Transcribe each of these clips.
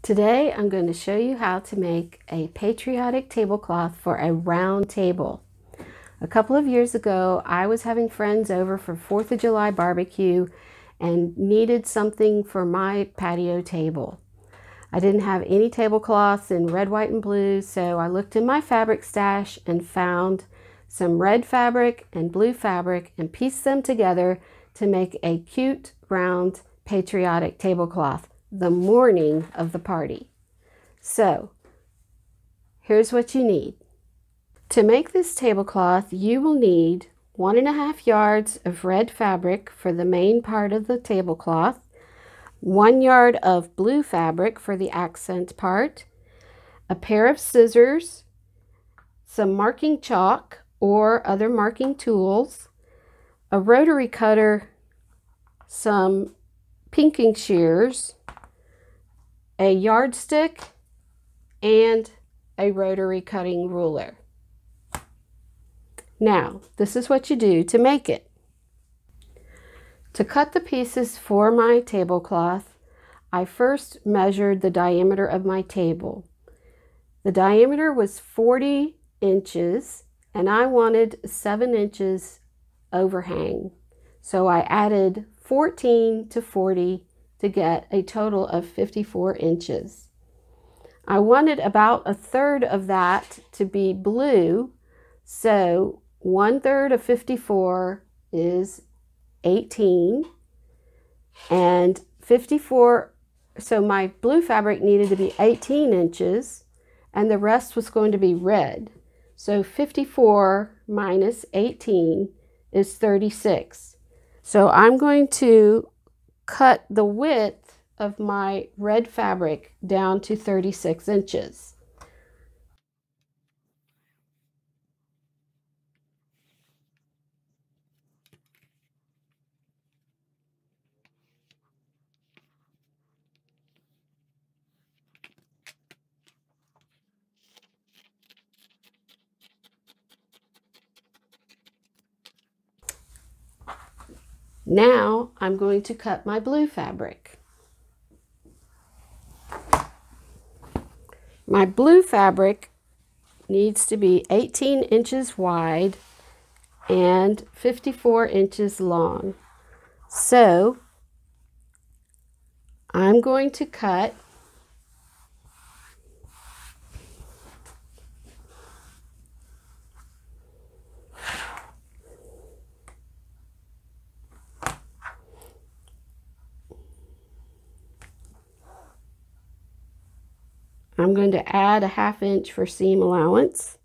Today I'm going to show you how to make a patriotic tablecloth for a round table. A couple of years ago I was having friends over for 4th of July barbecue and needed something for my patio table. I didn't have any tablecloths in red, white, and blue, so I looked in my fabric stash and found some red fabric and blue fabric and pieced them together to make a cute round patriotic tablecloth the morning of the party. So here's what you need. To make this tablecloth, you will need 1.5 yards of red fabric for the main part of the tablecloth, 1 yard of blue fabric for the accent part, a pair of scissors, some marking chalk or other marking tools, a rotary cutter, some pinking shears, a yardstick, and a rotary cutting ruler. Now, this is what you do to make it. To cut the pieces for my tablecloth, I first measured the diameter of my table. The diameter was 40 inches and I wanted 7 inches overhang. So I added 14 to 40 to get a total of 54 inches. I wanted about 1/3 of that to be blue, so 1/3 of 54 is 18, and 54, so my blue fabric needed to be 18 inches and the rest was going to be red. So 54 minus 18 is 36. So I'm going to cut the width of my red fabric down to 36 inches. Now I'm going to cut my blue fabric. My blue fabric needs to be 18 inches wide and 54 inches long. So I'm going to cut I'm going to add a 1/2 inch for seam allowance.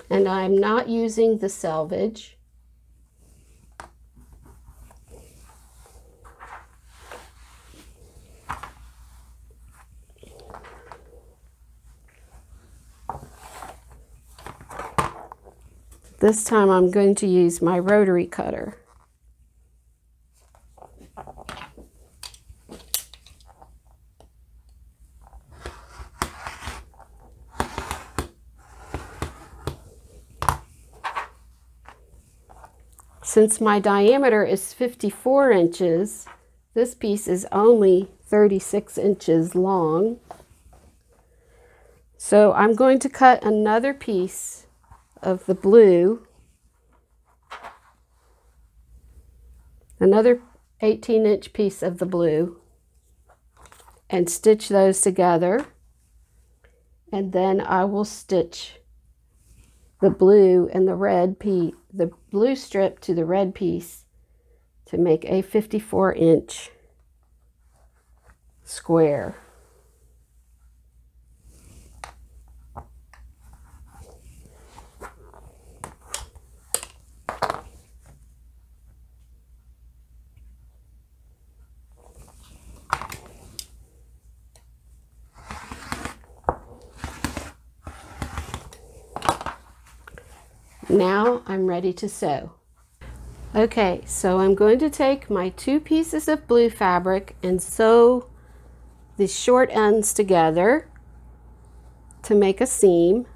And I'm not using the selvage. This time I'm going to use my rotary cutter. Since my diameter is 54 inches, this piece is only 36 inches long. So I'm going to cut another piece of the blue, another 18-inch piece of the blue, and stitch those together. And then I will stitch the blue and the red piece, the blue strip to the red piece to make a 54-inch square. Now I'm ready to sew. Okay, so I'm going to take my 2 pieces of blue fabric and sew the short ends together to make a seam,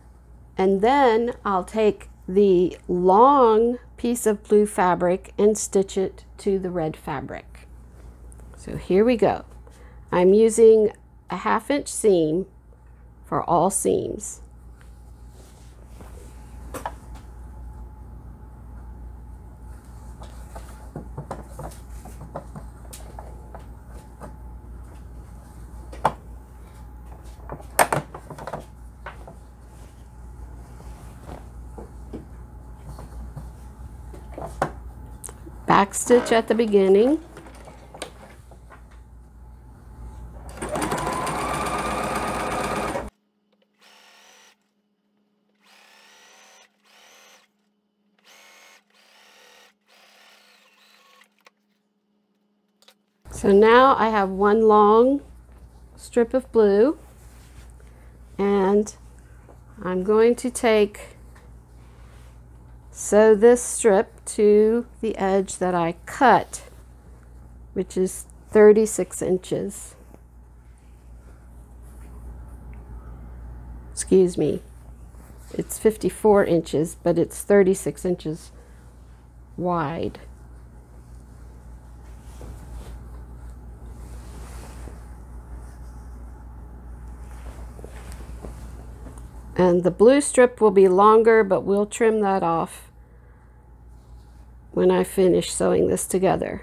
and then I'll take the long piece of blue fabric and stitch it to the red fabric. So here we go. I'm using a 1/2 inch seam for all seams. Back stitch at the beginning. So now I have one long strip of blue, and I'm going to sew this strip to the edge that I cut, which is 36 inches. Excuse me, it's 54 inches, but it's 36 inches wide. And the blue strip will be longer, but we'll trim that off when I finish sewing this together.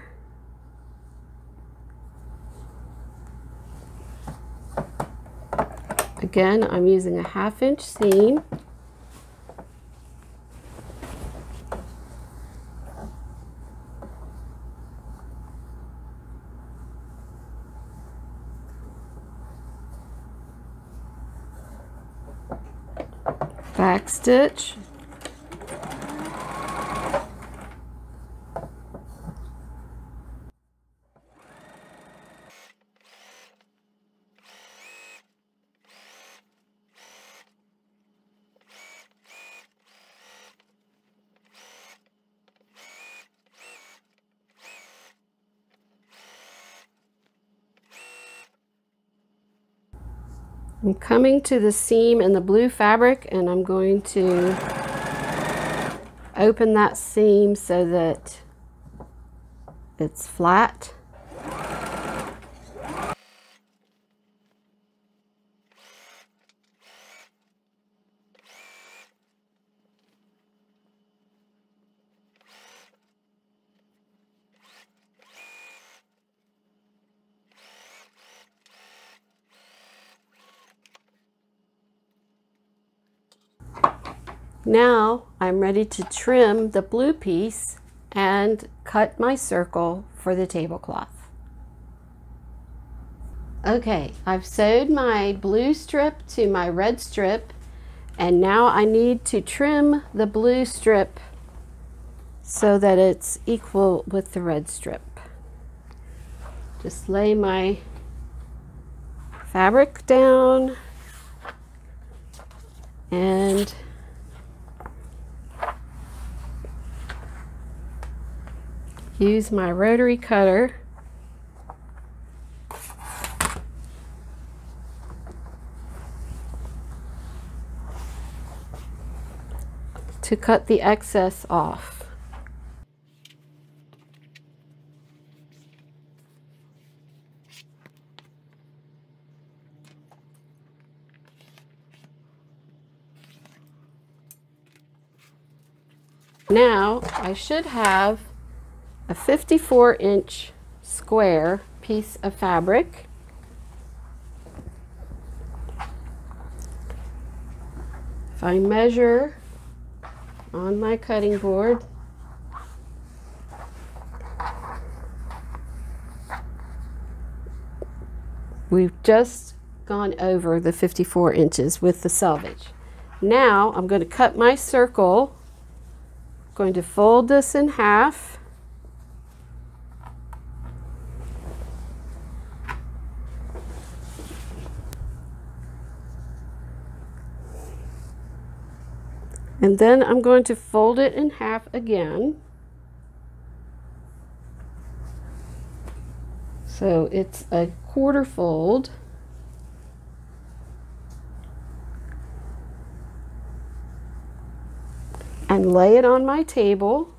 Again, I'm using a 1/2 inch seam. Back stitch. I'm coming to the seam in the blue fabric, and I'm going to open that seam so that it's flat. Now I'm ready to trim the blue piece and cut my circle for the tablecloth. Okay, I've sewed my blue strip to my red strip, and now I need to trim the blue strip so that it's equal with the red strip. Just lay my fabric down and use my rotary cutter to cut the excess off. Now I should have a 54-inch square piece of fabric. If I measure on my cutting board, we've just gone over the 54 inches with the selvage. Now I'm going to cut my circle. I'm going to fold this in half. And then I'm going to fold it in half again. So it's a quarter fold. and lay it on my table.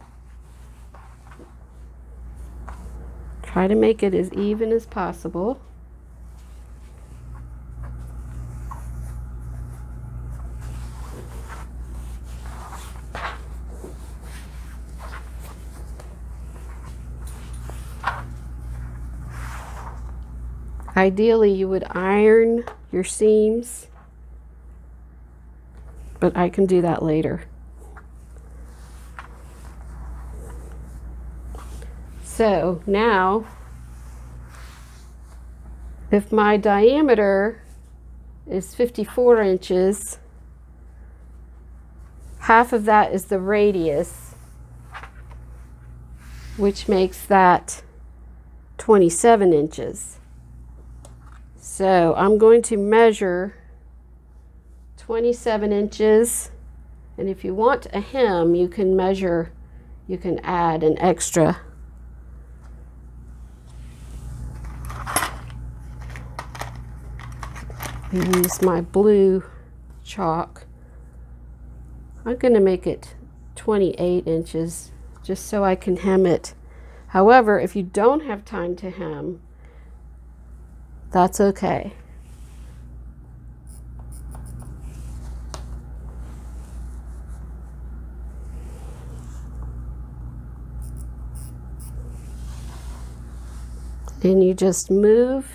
Try to make it as even as possible. Ideally, you would iron your seams, but I can do that later. So now, if my diameter is 54 inches, half of that is the radius, which makes that 27 inches. So I'm going to measure 27 inches, and if you want a hem, you can measure, you can add an extra. I use my blue chalk. I'm going to make it 28 inches just so I can hem it. However, if you don't have time to hem, that's okay. And you just move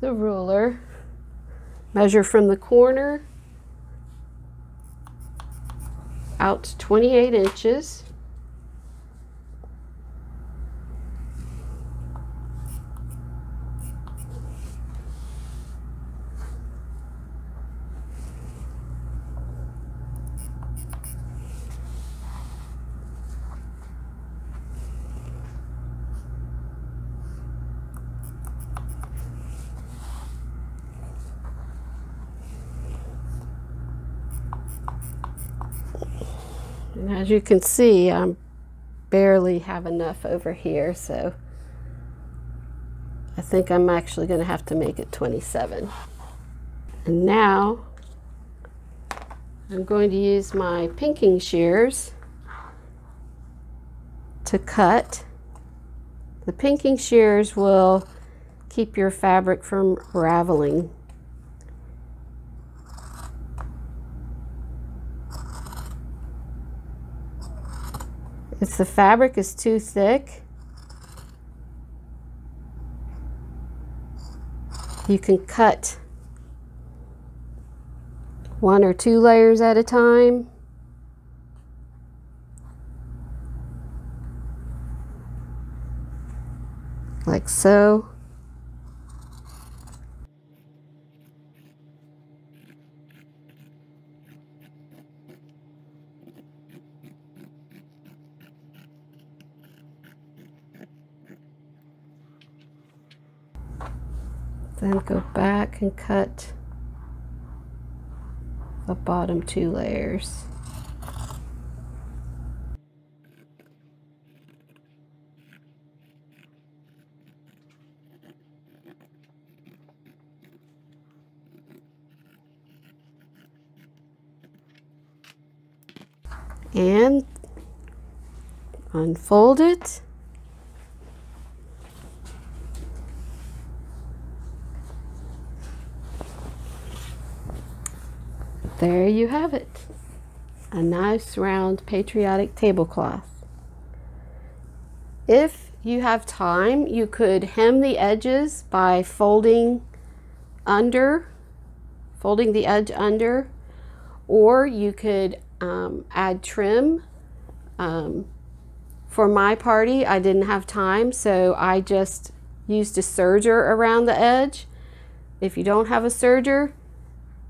the ruler, measure from the corner out to 28 inches. And as you can see, I barely have enough over here, so I think I'm actually going to have to make it 27. And now I'm going to use my pinking shears to cut. The pinking shears will keep your fabric from raveling. If the fabric is too thick, you can cut 1 or 2 layers at a time. Like so. Then go back and cut the bottom 2 layers. And unfold it. There you have it, a nice round patriotic tablecloth. If you have time, you could hem the edges by folding the edge under, or you could add trim. For my party, I didn't have time, so I just used a serger around the edge. If you don't have a serger,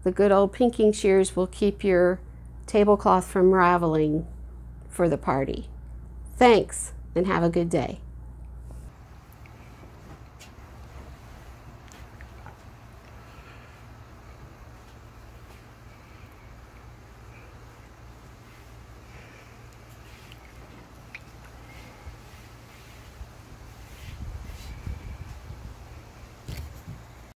the good old pinking shears will keep your tablecloth from raveling for the party. Thanks, and have a good day.